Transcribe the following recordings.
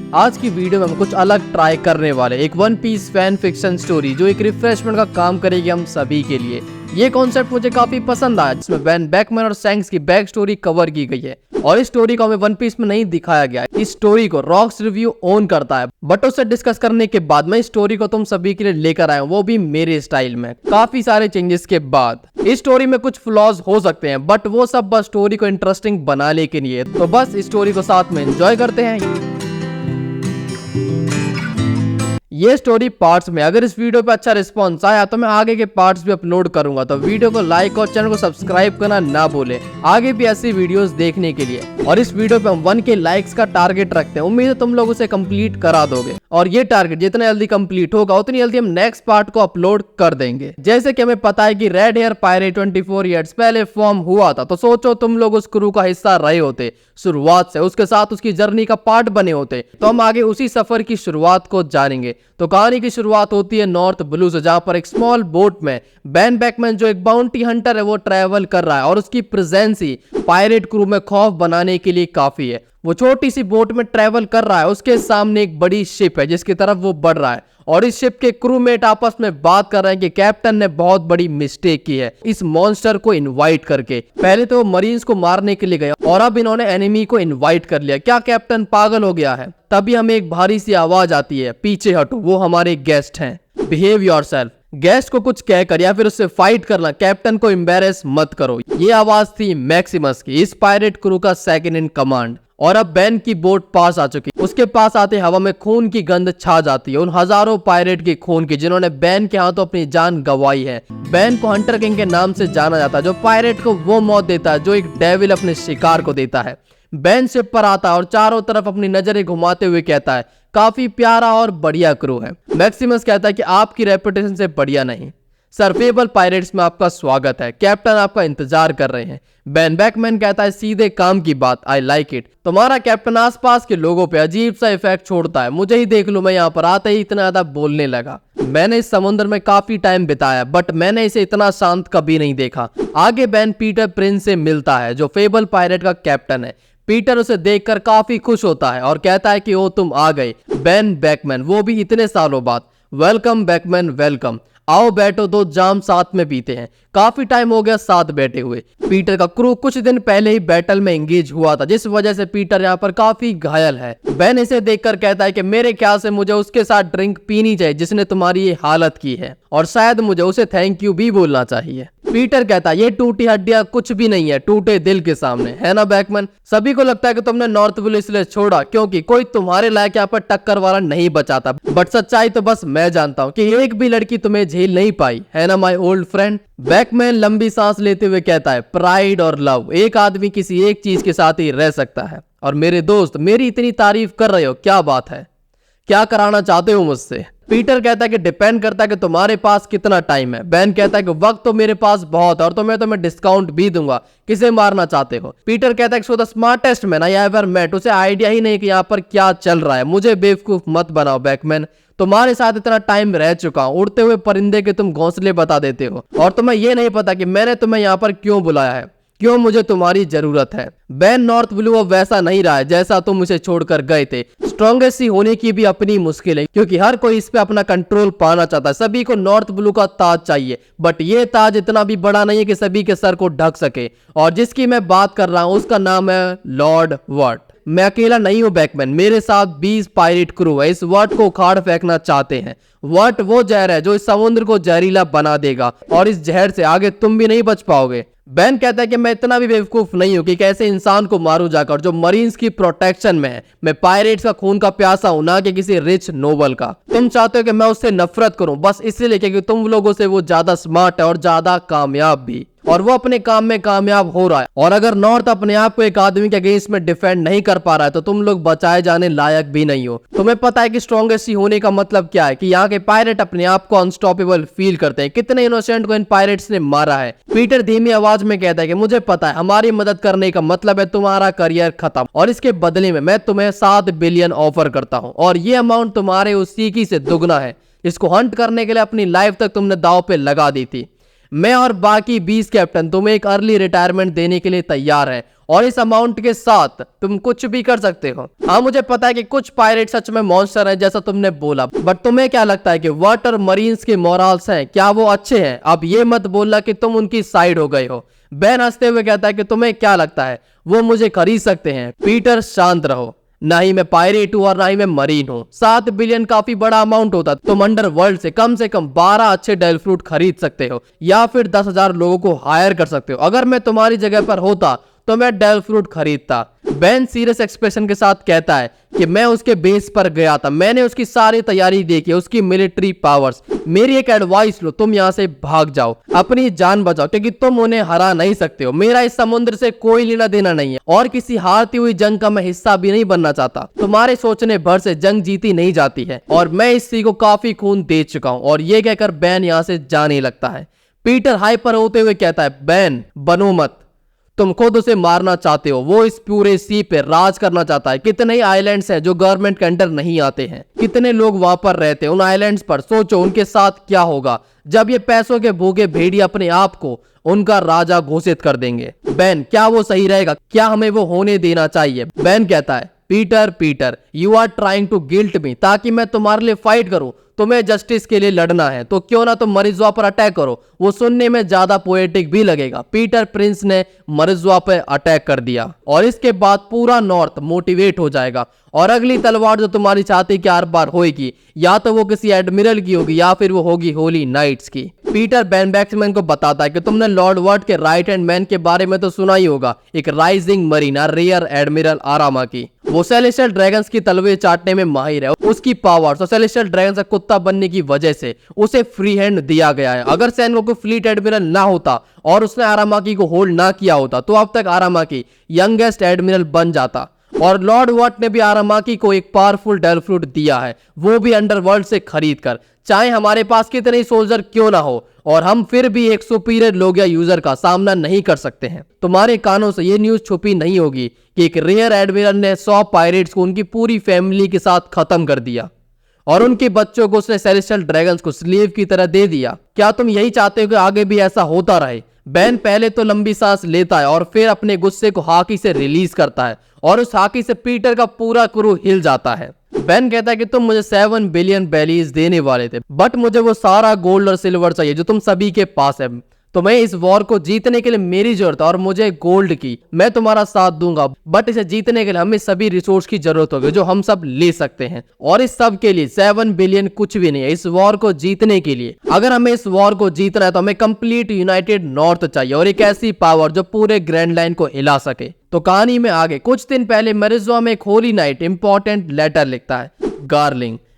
आज की वीडियो में हम कुछ अलग ट्राई करने वाले, एक One Piece fan fiction story जो एक रिफ्रेशमेंट का काम करेगी हम सभी के लिए। ये कॉन्सेप्ट मुझे काफी पसंद आया, जिसमें वैन बैकमैन और सैंक्स की बैक स्टोरी कवर की गई है और इस स्टोरी को हमें वन पीस में नहीं दिखाया गया है। इस स्टोरी को रॉक्स रिव्यू ओन करता है, बट उसे डिस्कस करने के बाद मैं इस स्टोरी को तुम सभी के लिए लेकर आया हूँ, वो भी मेरे स्टाइल में, काफी सारे चेंजेस के बाद। इस स्टोरी में कुछ फ्लॉज हो सकते हैं, बट वो सब बस स्टोरी को इंटरेस्टिंग बनाने के लिए। तो बस इस स्टोरी को साथ में एंजॉय करते हैं। ये स्टोरी पार्ट्स में, अगर इस वीडियो पे अच्छा रिस्पॉन्स आया तो मैं आगे के पार्ट्स भी अपलोड करूंगा, तो वीडियो को लाइक और चैनल को सब्सक्राइब करना ना भूले आगे भी ऐसी वीडियोस देखने के लिए। और इस वीडियो पे हम 1K लाइक्स का टारगेट रखते हैं, उम्मीद है तुम लोग उसे कंप्लीट करा दोगे और ये टारगेट जितना जल्दी कंप्लीट होगा उतनी जल्दी हम नेक्स्ट पार्ट को अपलोड कर देंगे। जैसे कि हमें पता है कि रेड हेयर पायरेट 24 ईयर्स पहले फॉर्म हुआ था, तो सोचो तुम लोग उस क्रू का हिस्सा रहे होते शुरुआत से, उसके साथ उसकी जर्नी का पार्ट बने होते, तो हम आगे उसी सफर की शुरुआत को जानेंगे। तो कहानी की शुरुआत होती है नॉर्थ ब्लू से, जहां पर एक स्मॉल बोट में वैन बैकमैन जो एक बाउंटी हंटर है वो ट्रैवल कर रहा है और उसकी प्रेजेंस ही पायरेट क्रू में खौफ बनाने के लिए काफी है। वो छोटी सी बोट में ट्रैवल कर रहा है, उसके सामने एक बड़ी शिप है जिसकी तरफ वो बढ़ रहा है और इस शिप के क्रूमेट आपस में बात कर रहे हैं कि कैप्टन ने बहुत बड़ी मिस्टेक की है इस मॉन्स्टर को इनवाइट करके। पहले तो वो मरीन्स को मारने के लिए गए और अब इन्होंने एनिमी को इनवाइट कर लिया। क्या कैप्टन पागल हो गया है? तभी हमें एक भारी सी आवाज आती है, पीछे हटो, वो हमारे गेस्ट हैं, बिहेव योरसेल्फ। गेस्ट को कुछ कहकर या फिर उससे फाइट करना, कैप्टन को एम्बैरेस मत करो। ये आवाज थी मैक्सिमस की, इस पायरेट क्रू का सेकंड इन कमांड। और अब बैन की बोट पास आ चुकी, उसके पास आते हवा में खून की गंध छा जाती है, उन हजारों पायरेट की खून की जिन्होंने बैन के हाथों अपनी जान गंवाई है। बैन को हंटर किंग के नाम से जाना जाता है, जो पायरेट को वो मौत देता है जो एक डेविल अपने शिकार को देता है। बैन शिप पर आता है और चारों तरफ अपनी नजरें घुमाते हुए कहता है, काफी प्यारा और बढ़िया क्रू है। मैक्सिमस कहता है कि आपकी रेपुटेशन से बढ़िया नहीं। सर्फेबल पायरेट्स में आपका स्वागत है, कैप्टन आपका इंतजार कर रहे हैं। बैन बैकमैन कहता है, सीधे काम की बात, आई लाइक इट। तुम्हारा कैप्टन आसपास के लोगों पे अजीब सा इफेक्ट छोड़ता है, मुझे ही देख लो, मैं यहाँ पर आते ही इतना ज्यादा बोलने लगा। मैंने इस समुद्र में काफी टाइम बिताया, बट मैंने इसे इतना शांत कभी नहीं देखा। आगे बैन पीटर प्रिंस से मिलता है जो फेबल पायरेट का कैप्टन है। पीटर उसे देखकर काफी खुश होता है और कहता है कि ओ तुम आ गए बैन बैकमैन, वो भी इतने सालों बाद। वेलकम बैकमैन वेलकम, आओ बैठो, दो जाम साथ में पीते हैं, काफी टाइम हो गया साथ बैठे हुए। पीटर का क्रू कुछ दिन पहले ही बैटल में एंगेज हुआ था, जिस वजह से पीटर यहाँ पर काफी घायल है। बैन इसे देखकर कहता है कि मेरे ख्याल से मुझे उसके साथ ड्रिंक पीनी चाहिए जिसने तुम्हारी ये हालत की है, और शायद मुझे उसे थैंक यू भी बोलना चाहिए। पीटर कहता है, ये टूटी हड्डियां कुछ भी नहीं है टूटे दिल के सामने, है ना बैकमैन? सभी को लगता है कि तुमने नॉर्थ ब्लू इसलिए छोड़ा क्योंकि कोई तुम्हारे लायक यहाँ पर टक्कर वाला नहीं बचा था, बट सच्चाई तो बस मैं जानता हूँ कि एक भी लड़की तुम्हें झेल नहीं पाई, है ना माय ओल्ड फ्रेंड? बैकमैन लंबी सांस लेते हुए कहता है, प्राइड और लव, एक आदमी किसी एक चीज के साथ ही रह सकता है। और मेरे दोस्त मेरी इतनी तारीफ कर रहे हो, क्या बात है, क्या कराना चाहते हो मुझसे? पीटर कहता है कि डिपेंड करता है कि तुम्हारे पास कितना टाइम है। बैन कहता है कि वक्त तो मेरे पास बहुत है और तो मैं तुम्हें डिस्काउंट भी दूंगा, किसे मारना चाहते हो? पीटर कहता है कि so the smartest man I ever met, उसे आइडिया ही नहीं कि यहाँ पर क्या चल रहा है। मुझे बेवकूफ मत बनाओ बैकमैन, तुम्हारे साथ इतना टाइम रह चुका हूं, उड़ते हुए परिंदे के तुम घोंसले बता देते हो और तुम्हें यह नहीं पता कि मैंने तुम्हें यहाँ पर क्यों बुलाया है, क्यों मुझे तुम्हारी जरूरत है। बैन नॉर्थ ब्लू अब वैसा नहीं रहा है जैसा तुम उसे छोड़कर गए थे। स्ट्रॉन्गेस्ट होने की भी अपनी मुश्किल है, क्योंकि हर कोई इस पे अपना कंट्रोल पाना चाहता है। सभी को नॉर्थ ब्लू का ताज चाहिए, बट ये ताज इतना भी बड़ा नहीं है कि सभी के सर को ढक सके, और जिसकी मैं बात कर रहा हूं उसका नाम है लॉर्ड वर्ट। मैं अकेला नहीं हूं बैकमैन, मेरे साथ 20 पायरेट क्रू है, इस वर्ट को उखाड़ फेंकना चाहते हैं। वर्ट वो जहर है जो इस समुद्र को जहरीला बना देगा और इस जहर से आगे तुम भी नहीं बच पाओगे। बैन कहता है कि मैं इतना भी बेवकूफ नहीं हूं कि कैसे इंसान को मारूं जाकर जो मरीन्स की प्रोटेक्शन में है। मैं पायरेट्स का खून का प्यासा हूं, ना कि किसी रिच नोबल का। तुम चाहते हो कि मैं उससे नफरत करूं बस इसलिए क्योंकि तुम लोगों से वो ज्यादा स्मार्ट है और ज्यादा कामयाब भी, और वो अपने काम में कामयाब हो रहा है। और अगर नॉर्थ अपने आप को एक आदमी के अगेंस्ट में डिफेंड नहीं कर पा रहा है तो तुम लोग बचाए जाने लायक भी नहीं हो। तुम्हें पता है कि स्ट्रॉन्गेस्ट होने का मतलब क्या है? कि यहाँ के पायरेट अपने आप को अनस्टॉपेबल फील करते हैं। कितने इनोसेंट को इन पायरेट्स ने मारा है। पीटर धीमी आवाज में कहता है कि मुझे पता है हमारी मदद करने का मतलब है तुम्हारा करियर खत्म, और इसके बदले में मैं तुम्हें 7 बिलियन ऑफर करता हूँ, और ये अमाउंट तुम्हारे उस सीकी से दुगना है। इसको हंट करने के लिए अपनी लाइफ तक तुमने दांव पे लगा दी थी। मैं और बाकी 20 कैप्टन तुम्हें एक अर्ली रिटायरमेंट देने के लिए तैयार हैं और इस अमाउंट के साथ तुम कुछ भी कर सकते हो। हाँ मुझे पता है कि कुछ पायरेट सच में मॉन्स्टर है जैसा तुमने बोला, बट तुम्हें क्या लगता है कि वाटर मरीन्स के मोरल्स हैं, क्या वो अच्छे हैं? अब ये मत बोलना कि तुम उनकी साइड हो गए हो। बेन हंसते हुए कहता है कि तुम्हें क्या लगता है वो मुझे खरीद सकते हैं? पीटर शांत रहो, ना ही मैं पायरेट हूं और ना ही मैं मरीन हूं। 7 बिलियन काफी बड़ा अमाउंट होता। तुम अंडर वर्ल्ड से कम 12 अच्छे डेल फ्रूट खरीद सकते हो या फिर 10,000 लोगों को हायर कर सकते हो। अगर मैं तुम्हारी जगह पर होता तो मैं डेल फ्रूट खरीदता। बेन सीरियस एक्सप्रेशन के साथ कहता है कि मैं उसके बेस पर गया था, मैंने उसकी सारी तैयारी देखी, उसकी मिलिट्री पावर्स। मेरी एक एडवाइस लो, तुम यहाँ से भाग जाओ, अपनी जान बचाओ, क्योंकि तुम उन्हें हरा नहीं सकते हो। मेरा इस समुद्र से कोई लेना देना नहीं है और किसी हारती हुई जंग का मैं हिस्सा भी नहीं बनना चाहता। तुम्हारे सोचने भर से जंग जीती नहीं जाती है और मैं इस सी को काफी खून दे चुका हूँ। और ये कहकर बेन यहाँ से जाने लगता है। पीटर हाइपर होते हुए कहता है, बेन बनो मत, तुम खुद उसे मारना चाहते हो। वो इस पूरे सी पे राज करना चाहता है। कितने ही आइलैंड्स हैं जो गवर्नमेंट के अंडर नहीं आते हैं, कितने लोग वहां पर रहते हैं उन आइलैंड्स पर। सोचो उनके साथ क्या होगा जब ये पैसों के भूखे भेड़िए अपने आप को उनका राजा घोषित कर देंगे। बेन क्या वो सही रहेगा? क्या हमें वो होने देना चाहिए? बेन कहता है, Peter you are trying to guilt me, ताकि मैं तुम्हारे लिए फाइट करूं। तुम्हें जस्टिस के लिए लड़ना है तो क्यों ना तुम मरिज्वा पर अटैक करो, वो सुनने में ज्यादा पोएटिक भी लगेगा। पीटर प्रिंस ने मरिज्वा पर अटैक कर दिया और इसके बाद पूरा नॉर्थ मोटिवेट हो जाएगा और अगली तलवार जो तुम्हारी छाती के आर पार होगी या तो वो किसी एडमिरल की होगी या फिर वो होगी होली नाइट्स की। पीटर बेन बैक्समैन को बताता है कि तुमने लॉर्ड वर्ड के राइट हैंड मैन के बारे में तो सुना ही होगा, एक राइजिंग मरीन रेयर एडमिरल आरामा की। वो सेलेस्टियल ड्रैगन्स की तलवे चाटने में माहिर है। उसकी पावर्स और सेलेस्टियल ड्रैगन्स का कुत्ता बनने की वजह से उसे फ्री हैंड दिया गया है। अगर सैनको फ्लीट एडमिरल ना होता और उसने आरामाकी को होल्ड ना किया होता तो अब तक आरामाकी यंगेस्ट एडमिरल बन जाता। और लॉर्ड वॉट ने भी आरामाकी को एक पावरफुल डेल फ्रूट दिया है, वो भी अंडरवर्ल्ड से खरीद कर। चाहे हमारे पास कितने ही सोल्जर क्यों ना हो और हम फिर भी एक सुपीरियर लोगिया यूजर का सामना नहीं कर सकते हैं। तुम्हारे कानों से ये न्यूज छुपी नहीं होगी कि एक रेयर एडमिरल ने 100 पायरेट्स को उनकी पूरी फैमिली के साथ खत्म कर दिया और उनके बच्चों को उसने सेलेस्टियल ड्रैगन्स को स्लेव की तरह दे दिया। क्या तुम यही चाहते हो कि आगे भी ऐसा होता रहे? बेन पहले तो लंबी सांस लेता है और फिर अपने गुस्से को हाकी से रिलीज करता है और उस हाकी से पीटर का पूरा क्रू हिल जाता है। बेन कहता है कि तुम मुझे 7 बिलियन बैलीज देने वाले थे, बट मुझे वो सारा गोल्ड और सिल्वर चाहिए जो तुम सभी के पास है। तुम्हें इस वॉर को जीतने के लिए मेरी जरूरत है और मुझे गोल्ड की। मैं तुम्हारा साथ दूंगा, बट इसे जीतने के लिए हमें सभी रिसोर्स की जरूरत होगी जो हम सब ले सकते हैं। और इस सब के लिए 7 बिलियन कुछ भी नहीं है। इस वॉर को जीतने के लिए, अगर हमें इस वॉर को जीतना है तो हमें कंप्लीट यूनाइटेड नॉर्थ चाहिए और एक ऐसी पावर जो पूरे ग्रैंड लाइन को हिला सके। तो कहानी में आगे कुछ दिन पहले मरिज्वा में एक होली नाइट इंपॉर्टेंट लेटर लिखता है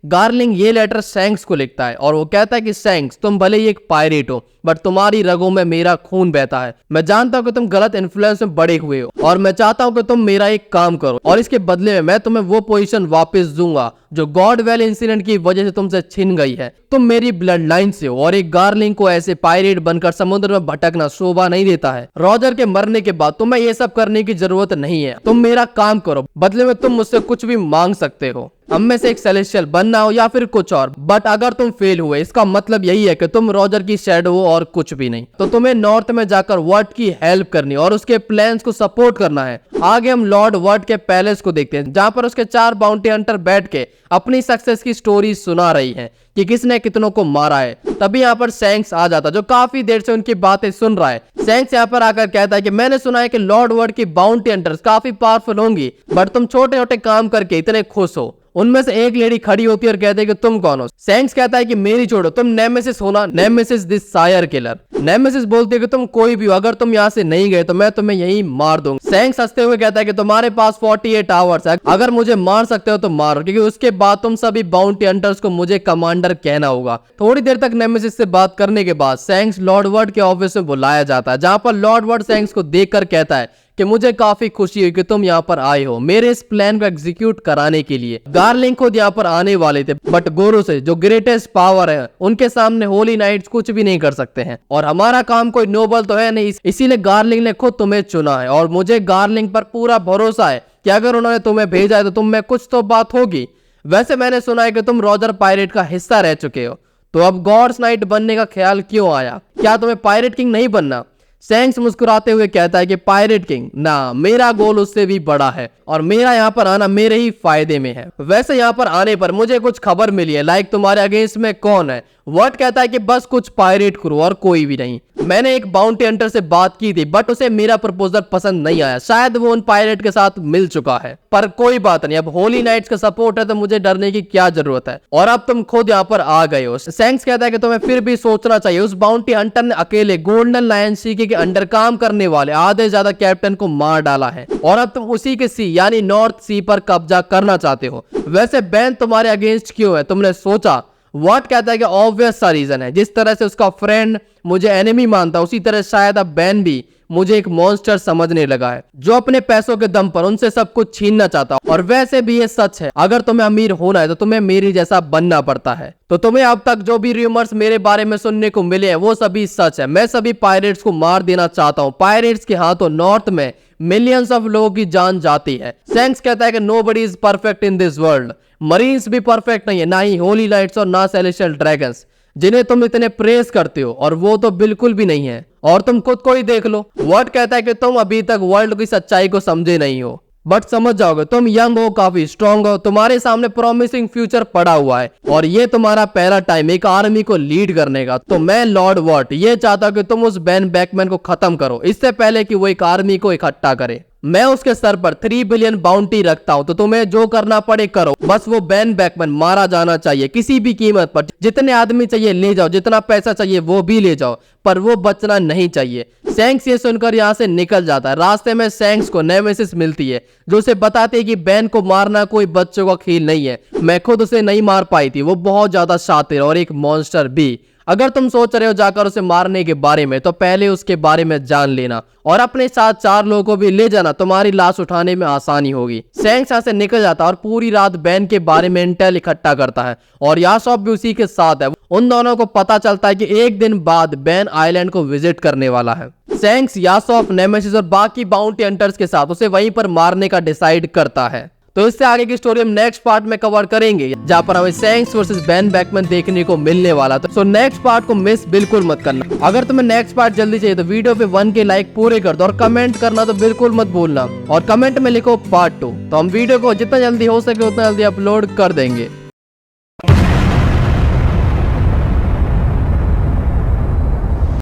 गार्लिंग ये लेटर सैंक्स को लिखता है और वो कहता है कि सैंक्स, तुम भले ही एक पायरेट हो बट तुम्हारी रगों में मेरा खून बहता है। मैं जानता हूं कि तुम गलत इन्फ्लुएंस में बड़े हुए हो और मैं चाहता हूं कि तुम मेरा एक काम करो और इसके बदले में मैं तुम्हें वो पोजीशन वापस दूंगा जो गॉड वेल इंसिडेंट की वजह से तुमसे छिन गई है। तुम मेरी ब्लड लाइन से हो और एक गार्लिंग को ऐसे पायरेट बनकर समुद्र में भटकना शोभा नहीं देता है। रॉजर के मरने के बाद तुम्हें ये सब करने की जरूरत नहीं है। तुम मेरा काम करो, बदले में तुम मुझसे कुछ भी मांग सकते हो, हम में से एक सेलेस्टियल बनना हो या फिर कुछ और। बट अगर तुम फेल हुए इसका मतलब यही है कि तुम रॉजर की शैडो हो और कुछ भी नहीं। तो तुम्हें नॉर्थ में जाकर वर्ड की हेल्प करनी और उसके प्लान्स को सपोर्ट करना है। आगे हम लॉर्ड वर्ड के पैलेस को देखते हैं जहां पर उसके 4 बाउंटी हंटर बैठ के अपनी सक्सेस की स्टोरी सुना रही हैं कि किसने कितनों को मारा है। तभी यहाँ पर सैंक्स आ जाता जो काफी देर से उनकी बातें सुन रहा है। सैंक्स यहाँ पर आकर कहता है कि मैंने सुना है कि लॉर्ड वर्ड की बाउंटी हंटर्स काफी पावरफुल होंगी, बट तुम छोटे छोटे काम करके इतने खुश हो। उनमें से एक लेडी खड़ी होती है और कहते हैं कि तुम कौन हो। सैंक्स कहता है कि मेरी छोड़ो, तुम नेमेसिस हो ना, Nemesis this sire killer. Nemesis बोलती है कि तुम कोई भी हो, अगर तुम यहाँ से नहीं गए तो मैं तुम्हें यहीं मार दूंगा। सैंक्स हंसते हुए कहता है कि तुम्हारे पास 48 आवर्स है, अगर मुझे मार सकते हो तो मारो, क्योंकि उसके बाद तुम सभी बाउंटी हंटर्स को मुझे कमांडर कहना होगा। थोड़ी देर तक नेमेसिस से बात करने के बाद सैंक्स लॉर्ड वर्ड के ऑफिस में बुलाया जाता है जहां पर लॉर्ड वर्ड सैंक्स को देखकर कहता है कि मुझे काफी खुशी हुई कि तुम यहाँ पर आए हो मेरे इस प्लान को एग्जीक्यूट कराने के लिए। गार्लिंग खुद यहाँ पर आने वाले थे, बट गोरो से जो ग्रेटेस्ट पावर है उनके सामने होली नाइट्स कुछ भी नहीं कर सकते हैं और हमारा काम कोई नोबल तो है नहीं, इसीलिए गार्लिंग ने खुद तुम्हें चुना है। और मुझे गार्लिंग पर पूरा भरोसा है कि अगर उन्होंने तुम्हें भेजा है तो तुम में कुछ तो बात होगी। वैसे मैंने सुना है कि तुम रॉजर पायरेट का हिस्सा रह चुके हो, तो अब गॉड्स नाइट बनने का ख्याल क्यों आया? क्या तुम्हें पायरेट किंग नहीं बनना? सैंक्स मुस्कुराते हुए कहता है कि पायरेट किंग ना, मेरा गोल उससे भी बड़ा है और मेरा यहाँ पर आना मेरे ही फायदे में है। वैसे यहाँ पर आने पर मुझे कुछ खबर मिली है, लाइक तुम्हारे अगेंस्ट में कौन है? वर्ड कहता है कि बस कुछ पायरेट क्रू और कोई भी नहीं। मैंने एक बाउंटी हंटर से बात की थी बट उसे मेरा प्रपोजल पसंद नहीं आया, शायद वो उन पायरेट के साथ मिल चुका है। पर कोई बात नहीं, अब होली नाइट्स का सपोर्ट है तो मुझे डरने की क्या जरूरत है, और अब तुम खुद यहाँ पर आ गए हो। सैंक्स कहता है कि तुम्हें फिर भी सोचना चाहिए, उस बाउंटी हंटर ने अकेले गोल्डन लायन सी के अंडर काम करने वाले आधे से ज्यादा कैप्टन को मार डाला है और अब तुम उसी के सी यानी नॉर्थ सी पर कब्जा करना चाहते हो। वैसे बैन तुम्हारे अगेंस्ट क्यों है, तुमने सोचा? व्हाट कहता है कि ऑब्वियस सा रीजन है, जिस तरह से उसका फ्रेंड मुझे एनिमी मानता उसी तरह शायद अब बैन भी मुझे एक मॉन्स्टर समझने लगा है जो अपने पैसों के दम पर उनसे सब कुछ छीनना चाहता। और वैसे भी ये सच है, अगर तुम्हें अमीर होना है तो तुम्हें मेरी जैसा बनना पड़ता है। तो तुम्हें अब तक जो भी रूमर्स मेरे बारे में सुनने को मिले हैं वो सभी सच है। मैं सभी पायरेट्स को मार देना चाहता हूँ। पायरेट्स के हाथों नॉर्थ में मिलियंस ऑफ लोगों की जान जाती है। सैंक्स कहता है कि nobody is perfect in this world. Marines भी परफेक्ट नहीं है, ना ही होली लाइट्स और ना सेलेस्टियल ड्रैगन्स जिन्हें तुम इतने प्रेस करते हो, और वो तो बिल्कुल भी नहीं है। और तुम खुद को ही देख लो। वर्ड कहता है कि तुम अभी तक वर्ल्ड की सच्चाई को समझे नहीं हो, बट समझ जाओगे। तुम यंग हो, काफी स्ट्रांग हो, तुम्हारे सामने प्रॉमिसिंग फ्यूचर पड़ा हुआ है और ये तुम्हारा पहला टाइम एक आर्मी को लीड करने का। तो मैं लॉर्ड वर्ट ये चाहता हूं कि तुम उस बैन बैकमैन को खत्म करो इससे पहले कि वो एक आर्मी को इकट्ठा करे। मैं उसके सर पर 3 बिलियन बाउंटी रखता हूं, तो तुम्हें जो करना पड़े करो, बस वो बैन बैकमैन मारा जाना चाहिए किसी भी कीमत पर। जितने आदमी चाहिए ले जाओ, जितना पैसा चाहिए वो भी ले जाओ, पर वो बचना नहीं चाहिए। सैंक्स ये सुनकर यहाँ से निकल जाता है। रास्ते में सैंक्स को नेमेसिस मिलती है जो उसे बताती है कि बैन को मारना कोई बच्चों का खेल नहीं है। मैं खुद उसे नहीं मार पाई थी, वो बहुत ज्यादा शातिर और एक मॉन्स्टर भी। अगर तुम सोच रहे हो जाकर उसे मारने के बारे में तो पहले उसके बारे में जान लेना और अपने साथ 4 लोगों को भी ले जाना, तुम्हारी लाश उठाने में आसानी होगी। सैंक्स यहाँ से निकल जाता है और पूरी रात बैन के बारे में इंटेल इकट्ठा करता है और यासोफ भी उसी के साथ है। उन दोनों को पता चलता है कि एक दिन बाद बैन आइलैंड को विजिट करने वाला है। सैंक्स यासोफ, नेमेसिस और बाकी बाउंटी हंटर्स के साथ उसे वहीं पर मारने का डिसाइड करता है। तो इससे आगे की स्टोरी हम नेक्स्ट पार्ट में कवर करेंगे जहां पर हमें सैंक्स वर्सेस बैन बैकमैन देखने को मिलने वाला था। सो नेक्स्ट पार्ट को मिस बिल्कुल मत करना। अगर तुम्हें नेक्स्ट पार्ट जल्दी चाहिए तो वीडियो पे 1 के लाइक पूरे कर दो और कमेंट करना तो बिल्कुल मत भूलना और कमेंट में लिखो पार्ट 2, तो हम वीडियो को जितना जल्दी हो सके उतना जल्दी अपलोड कर देंगे।